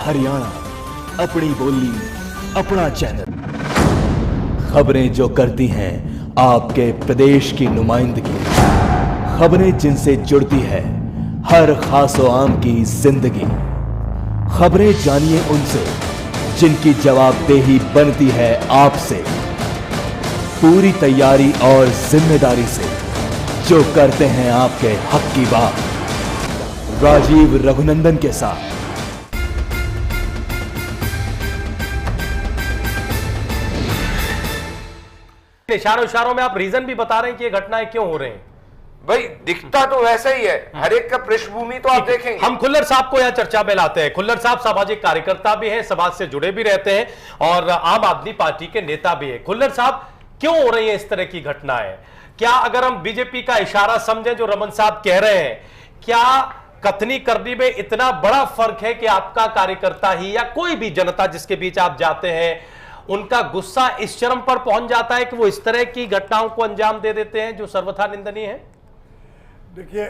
हरियाणा, अपनी बोली, अपना चैनल। खबरें जो करती हैं आपके प्रदेश की नुमाइंदगी, खबरें जिनसे जुड़ती है हर खासो आम की जिंदगी। खबरें जानिए उनसे जिनकी जवाबदेही बनती है आपसे। पूरी तैयारी और जिम्मेदारी से जो करते हैं आपके हक की बात। राजीव रघुनंदन के साथ। इशारों में आप रीजन भी बता रहे हैं कि ये घटनाएं क्यों हो रही हैं। भाई दिखता तो वैसा ही है, हर एक का पृष्ठभूमि तो आप देखेंगे। हम खुल्लर साहब को यहां चर्चा में लाते हैं। खुल्लर साहब सामाजिक कार्यकर्ता भी हैं, समाज से जुड़े भी रहते हैं और आम आदमी पार्टी के नेता भी हैं। खुल्लर साहब, क्यों हो रही है इस तरह की घटनाएं? क्या अगर हम बीजेपी का इशारा समझें जो रमन साहब कह रहे हैं, क्या कथनी करनी में इतना बड़ा फर्क है कि आपका कार्यकर्ता ही या कोई भी जनता जिसके बीच आप जाते हैं, उनका गुस्सा इस चरम पर पहुंच जाता है कि वो इस तरह की घटनाओं को अंजाम दे देते हैं जो सर्वथा निंदनीय है? देखिए,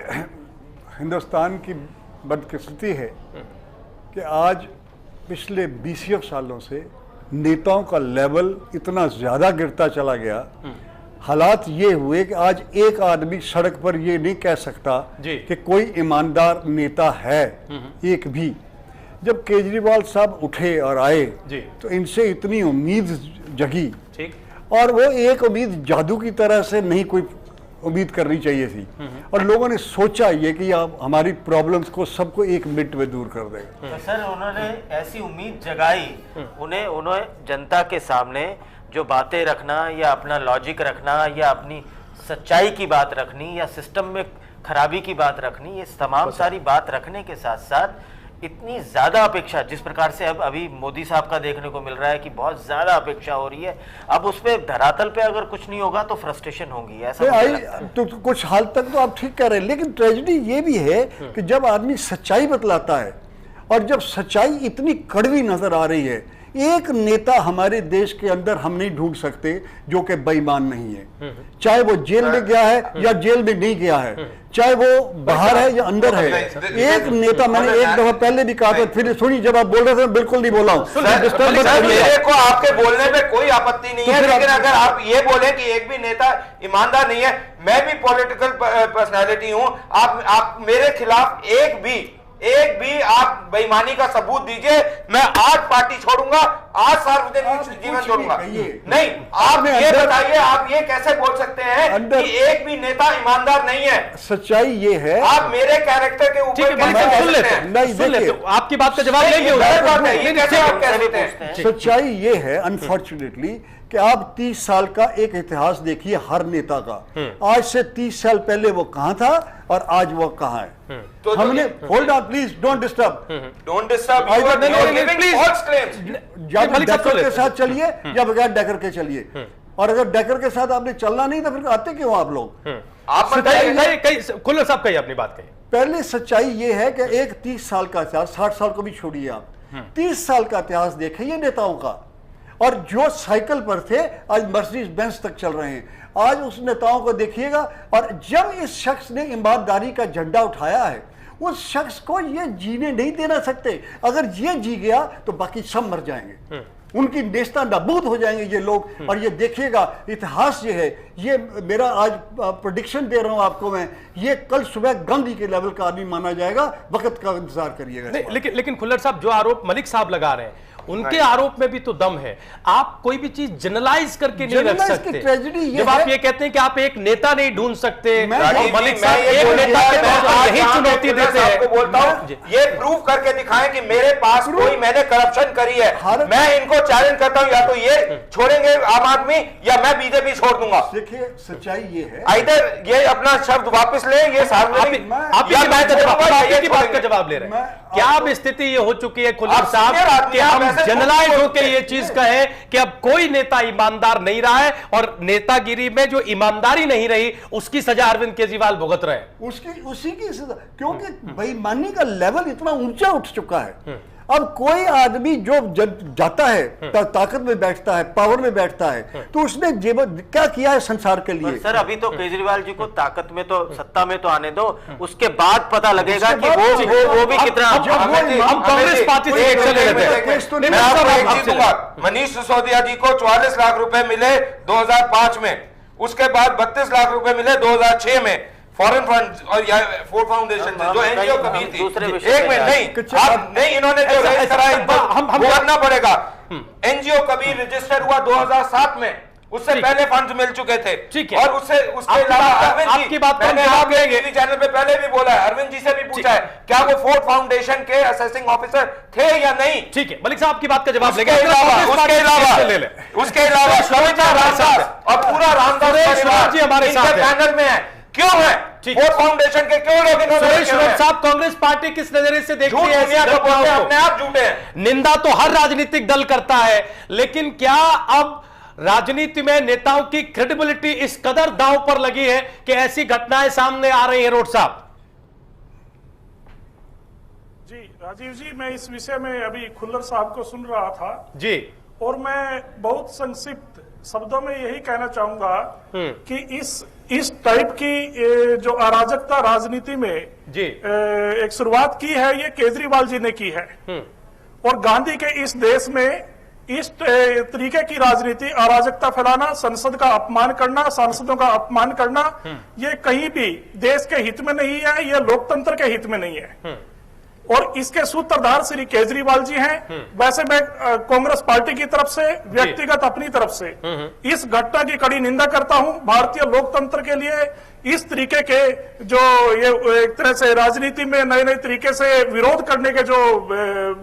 हिंदुस्तान की बदकिस्मती है कि आज पिछले 20 सालों से नेताओं का लेवल इतना ज़्यादा गिरता चला गया। हालात ये हुए कि आज एक आदमी सड़क पर ये नहीं कह सकता कि कोई ईमानदार नेता है, एक भी। जब केजरीवाल साहब उठे और आए तो इनसे इतनी उम्मीद जगी, और वो एक उम्मीद जादू की तरह से नहीं कोई उम्मीद करनी चाहिए थी, और लोगों ने सोचा ये कि आप हमारी प्रॉब्लम्स को सबको एक मिनट में दूर कर देंगे। तो सर, उन्होंने ऐसी उम्मीद जगाई, उन्हें जनता के सामने जो बातें रखना या अपना लॉजिक रखना या अपनी सच्चाई की बात रखनी या सिस्टम में खराबी की बात रखनी, ये तमाम सारी बात रखने के साथ साथ इतनी ज्यादा अपेक्षा, जिस प्रकार से अब अभी मोदी साहब का देखने को मिल रहा है कि बहुत ज्यादा अपेक्षा हो रही है, अब उस पे धरातल पे अगर कुछ नहीं होगा तो फ्रस्ट्रेशन होगी, ऐसा तो कुछ हाल तक तो आप ठीक कह रहे हैं, लेकिन ट्रेजेडी ये भी है कि जब आदमी सच्चाई बतलाता है और जब सच्चाई इतनी कड़वी नजर आ रही है, एक नेता हमारे देश के अंदर हम नहीं ढूंढ सकते जो कि बेईमान नहीं है, चाहे वो जेल में गया है या जेल में नहीं गया है, चाहे वो बाहर है या अंदर है। एक नेता, मैंने एक दफा पहले भी कहा था, फिर सुनी जब आप बोल रहे थे, बिल्कुल नहीं बोला हूं। मेरे को आपके बोलने में कोई आपत्ति नहीं है, लेकिन अगर आप ये बोले कि एक भी नेता ईमानदार नहीं है, मैं भी पॉलिटिकल पर्सनैलिटी हूं, आप मेरे खिलाफ एक भी आप बेईमानी का सबूत दीजिए, मैं आज पार्टी छोड़ूंगा, आज सार्वजनिक जीवन छोड़ूंगा। नहीं, आप ये बताइए, आप ये कैसे बोल सकते हैं कि एक भी नेता ईमानदार नहीं है? सच्चाई ये है, आप मेरे कैरेक्टर के ऊपर आपकी बात का जवाब लेंगे। सच्चाई ये है अनफॉर्चुनेटली कि आप 30 साल का एक इतिहास देखिए हर नेता का। आज से 30 साल पहले वो कहां था और आज वो कहां है। तो हमने, hold on please, don't disturb, या डेकर के साथ चलिए या बगैर डेकर के चलिए, और अगर डेकर के साथ आपने चलना नहीं तो फिर आते क्यों आप लोग? आप खुल्लर साहब कहिए, अपनी बात कहिए। पहले सच्चाई ये है कि एक 30 साल का इतिहास, 60 साल को भी छोड़िए आप, 30 साल का इतिहास देखिए नेताओं का, और जो साइकिल पर थे आज मर्सिडीज बेंज तक चल रहे हैं। आज उस नेताओं को देखिएगा, और जब इस शख्स ने ईमानदारी का झंडा उठाया है, उस शख्स को ये जीने नहीं देना सकते। अगर ये जी गया तो बाकी सब मर जाएंगे, उनकी नेस्ता नाबूद हो जाएंगे ये लोग। और ये देखिएगा, इतिहास ये है, ये मेरा आज प्रेडिक्शन दे रहा हूं आपको मैं, ये कल सुबह गांधी के लेवल का आदमी माना जाएगा। वक्त का इंतजार करिएगा। लेकिन खुल्लर साहब, जो आरोप मलिक साहब लगा रहे हैं, उनके आरोप में भी तो दम है। आप कोई भी चीज जनरलाइज करके नहीं रख सकते। जब आप ये कहते हैं कि आप एक नेता नहीं ढूंढ सकते, मलिक साहब एक नेता के तौर पर यही चुनौती देते हैं। आपको बोलता हूं, ये प्रूव करके दिखाएं कि मेरे पास कोई, मैंने करप्शन करी है। मैं इनको चैलेंज करता हूं, या तो ये छोड़ेंगे आम आदमी या मैं बीजेपी छोड़ दूंगा। देखिए, सच्चाई ये है, इधर ये अपना शब्द वापस ले, ये सार्वजनिक बात का जवाब ले रहे हैं। क्या अब स्थिति ये हो चुकी है खुल्लर साहब कि हम जनरलाइज होकर ये चीज कहे कि अब कोई नेता ईमानदार नहीं रहा है, और नेतागिरी में जो ईमानदारी नहीं रही उसकी सजा अरविंद केजरीवाल भुगत रहे हैं? उसी की सजा, क्योंकि बेईमानी का लेवल इतना ऊंचा उठ चुका है। अब कोई आदमी जो जाता है ताकत में बैठता है, पावर में बैठता है, तो उसने क्या किया है संसार के लिए? सर अभी तो केजरीवाल जी को ताकत में तो सत्ता में तो आने दो, उसके बाद पता लगेगा कि वो भी कितना। हम कांग्रेस पार्टी से एक चले रहते हैं। मैं आपको एक चीज दूंगा, मनीष सिसोदिया जी को 44 लाख रुपए मिले 2005 में, उसके बाद 32 लाख रुपए मिले 2006 में फॉरेन फंड और फूड फाउंडेशन से, जो एनजीओ कभी थी। एक मिनट, नहीं आप नहीं, इन्होंने जो रेज कराई वो करना पड़ेगा। एनजीओ कभी रजिस्टर हुआ 2007 में, उससे पहले फंड्स मिल चुके थे। ठीक है, और उसके अलावा अरविंद जी, आपकी बात मैंने आपके टीवी चैनल पे पहले भी बोला है, अरविंद जी से भी पूछा है, क्या वो फूड फाउंडेशन के असेसिंग ऑफिसर थे या नहीं? ठीक है, मलिक साहब की बात का जवाब उसके अलावा कविता रामदास और पूरा रामदास जी हमारे साथ पैनल में है, क्यों है? फूड फाउंडेशन के क्यों लोग सुरेश साहब कांग्रेस पार्टी किस नजरिए से देखती है? अपने आप झूठे हैं। निंदा तो हर राजनीतिक दल करता है, लेकिन क्या अब राजनीति में नेताओं की क्रेडिबिलिटी इस कदर दांव पर लगी है कि ऐसी घटनाएं सामने आ रही है? रोड साहब जी, राजीव जी, मैं इस विषय में अभी खुल्लर साहब को सुन रहा था जी, और मैं बहुत संक्षिप्त शब्दों में यही कहना चाहूंगा कि इस टाइप की जो अराजकता राजनीति में जी एक शुरुआत की है, ये केजरीवाल जी ने की है। और गांधी के इस देश में इस तरीके की राजनीति, अराजकता फैलाना, संसद का अपमान करना, सांसदों का अपमान करना, ये कहीं भी देश के हित में नहीं है, ये लोकतंत्र के हित में नहीं है। और इसके सूत्रधार श्री केजरीवाल जी हैं। वैसे मैं कांग्रेस पार्टी की तरफ से, व्यक्तिगत अपनी तरफ से इस घटना की कड़ी निंदा करता हूं। भारतीय लोकतंत्र के लिए इस तरीके के जो ये एक तरह से राजनीति में नए नए तरीके से विरोध करने के जो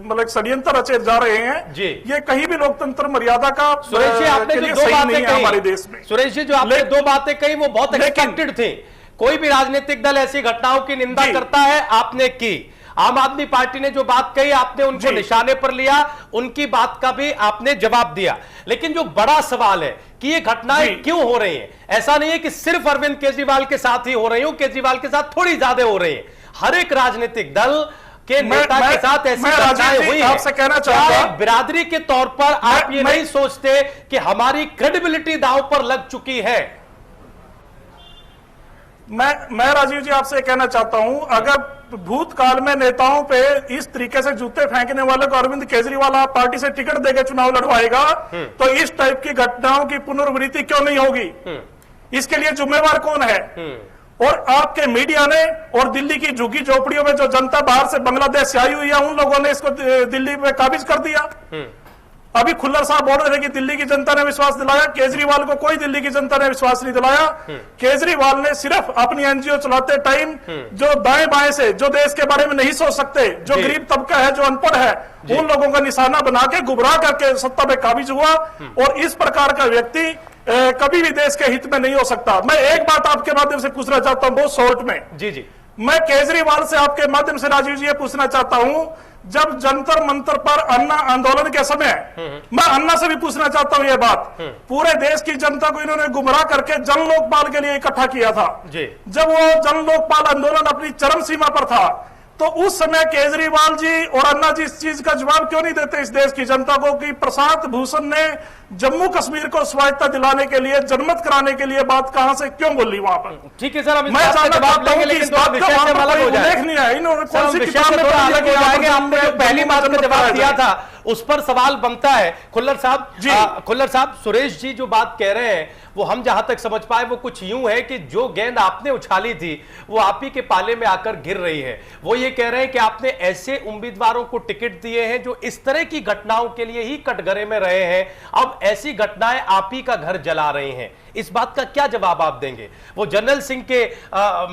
मतलब षड्यंत्र रचे जा रहे हैं, ये कहीं भी लोकतंत्र मर्यादा का सुरेश जी आपने जो दो बातें कही हमारे देश में, सुरेश जी जो आपने दो बातें कही वो बहुत एक्सपेक्टेड थी। कोई भी राजनीतिक दल ऐसी घटनाओं की निंदा करता है, आपने की। आम आदमी पार्टी ने जो बात कही आपने उनको निशाने पर लिया, उनकी बात का भी आपने जवाब दिया। लेकिन जो बड़ा सवाल है कि ये घटनाएं क्यों हो रही हैं? ऐसा नहीं है कि सिर्फ अरविंद केजरीवाल के साथ ही हो रही हो, केजरीवाल के साथ थोड़ी ज्यादा हो रही है। हर एक राजनीतिक दल के नेता के साथ ऐसी घटनाएं हुई हैं। क्या बिरादरी के तौर पर आप ये नहीं सोचते कि हमारी क्रेडिबिलिटी दांव पर लग चुकी है? मैं राजीव जी आपसे कहना चाहता हूं, अगर भूतकाल में नेताओं पे इस तरीके से जूते फेंकने वाले को अरविंद केजरीवाल आप पार्टी से टिकट देकर चुनाव लड़वाएगा, तो इस टाइप की घटनाओं की पुनरावृत्ति क्यों नहीं होगी? इसके लिए जिम्मेवार कौन है? और आपके मीडिया ने और दिल्ली की झुग्गी झोपड़ियों में जो जनता बाहर से बांग्लादेश से आई हुई है, उन लोगों ने इसको दिल्ली में काबिज कर दिया। अभी खुल्लर साहब बोल रहे थे कि दिल्ली की जनता ने विश्वास दिलाया, केजरीवाल को कोई दिल्ली की जनता ने विश्वास नहीं दिलाया। केजरीवाल ने सिर्फ अपनी एनजीओ चलाते टाइम जो दाएं बाएं से, जो देश के बारे में नहीं सोच सकते, जो गरीब तबका है, जो अनपढ़ है, उन लोगों का निशाना बना के गुमराह करके सत्ता में काबिज हुआ। और इस प्रकार का व्यक्ति कभी भी देश के हित में नहीं हो सकता। मैं एक बात आपके माध्यम से पूछना चाहता हूं बहुत शॉर्ट में। जी मैं केजरीवाल से आपके माध्यम से राजीव जी ये पूछना चाहता हूं, जब जंतर मंतर पर अन्ना आंदोलन के समय, मैं अन्ना से भी पूछना चाहता हूं ये बात, पूरे देश की जनता को इन्होंने गुमराह करके जन लोकपाल के लिए इकट्ठा किया था। जब वो जन लोकपाल आंदोलन अपनी चरम सीमा पर था, तो उस समय केजरीवाल जी और अन्ना जी इस चीज का जवाब क्यों नहीं देते इस देश की जनता को कि प्रशांत भूषण ने जम्मू कश्मीर को स्वायत्तता दिलाने के लिए, जनमत कराने के लिए बात कहां से क्यों बोली वहां पर? ठीक है सर, हम मैं जानना चाहता हूं कि इस बात का वहां पर कोई उल्लेख नहीं है। इन्होंने कौन सी किताब में अलग हो जाएंगे? आपने जो पहली बात का जवाब दिया था उस पर सवाल बनता है। खुल्लर साहब, सुरेश जी जो बात कह रहे हैं वो हम जहां तक समझ पाए वो कुछ यूं है कि जो गेंद आपने उछाली थी वो आप ही के पाले में आकर गिर रही है। वो ये कह रहे हैं कि आपने ऐसे उम्मीदवारों को टिकट दिए हैं जो इस तरह की घटनाओं के लिए ही कटघरे में रहे हैं, अब ऐसी घटनाएं आप ही का घर जला रही हैं। इस बात का क्या जवाब आप देंगे? वो जनरल सिंह के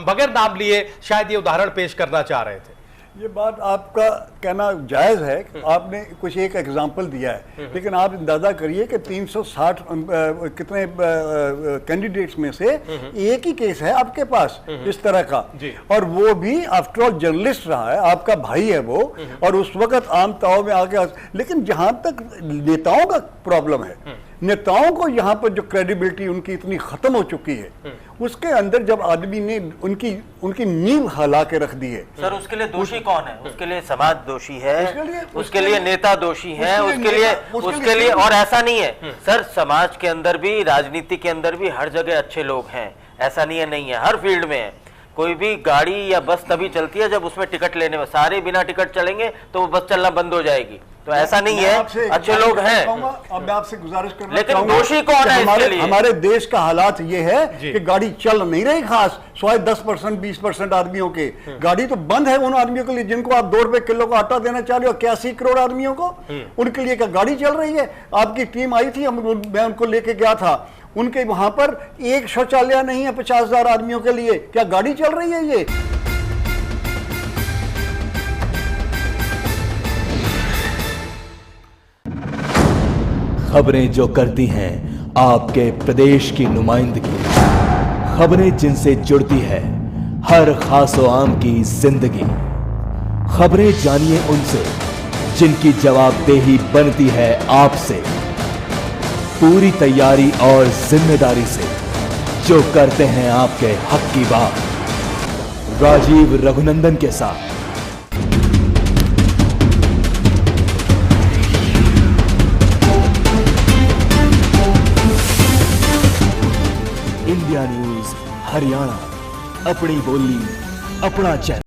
बगैर नाम लिए शायद ये उदाहरण पेश करना चाह रहे थे। ये बात आपका कहना जायज़ है, आपने कुछ एक एग्जाम्पल दिया है, लेकिन आप अंदाजा करिए कि 360 कितने कैंडिडेट्स में से एक ही केस है आपके पास इस तरह का, और वो भी आफ्टर ऑल जर्नलिस्ट रहा है, आपका भाई है वो, और उस वक्त आम ताव में आगे। लेकिन जहां तक नेताओं का प्रॉब्लम है, नेताओं को यहाँ पर जो क्रेडिबिलिटी उनकी इतनी खत्म हो चुकी है, उसके अंदर जब आदमी ने उनकी नींव हिला के रख दी है। सर उसके लिए दोषी कौन है? उसके लिए समाज दोषी है, उसके लिए नेता दोषी है, उसके लिए और ऐसा नहीं है सर, समाज के अंदर भी, राजनीति के अंदर भी हर जगह अच्छे लोग हैं, ऐसा नहीं है, नहीं है, हर फील्ड में है। कोई भी गाड़ी या बस तभी चलती है जब उसमें टिकट लेने में, सारे बिना टिकट चलेंगे तो वो बस चलना बंद हो जाएगी। तो ऐसा नहीं है, अच्छे लोग हैं। अब मैं आपसे गुजारिश करना लेकिन दोषी कौन है इसके लिए? हमारे देश का हालात ये है कि गाड़ी चल नहीं रही, खास 10% 20% आदमियों के गाड़ी तो बंद है। उन आदमियों के लिए जिनको आप 2 रुपए किलो का आटा देना चाह रहे हो, 81 करोड़ आदमियों को, उनके लिए क्या गाड़ी चल रही है? आपकी टीम आई थी, मैं उनको लेके गया था, उनके वहां पर एक शौचालय नहीं है 50,000 आदमियों के लिए। क्या गाड़ी चल रही है ये? खबरें जो करती हैं आपके प्रदेश की नुमाइंदगी, खबरें जिनसे जुड़ती है हर खास व आम की जिंदगी, खबरें जानिए उनसे जिनकी जवाबदेही बनती है आपसे, पूरी तैयारी और जिम्मेदारी से जो करते हैं आपके हक की बात। राजीव रघुनंदन के साथ इंडिया न्यूज हरियाणा, अपनी बोली अपना चैनल।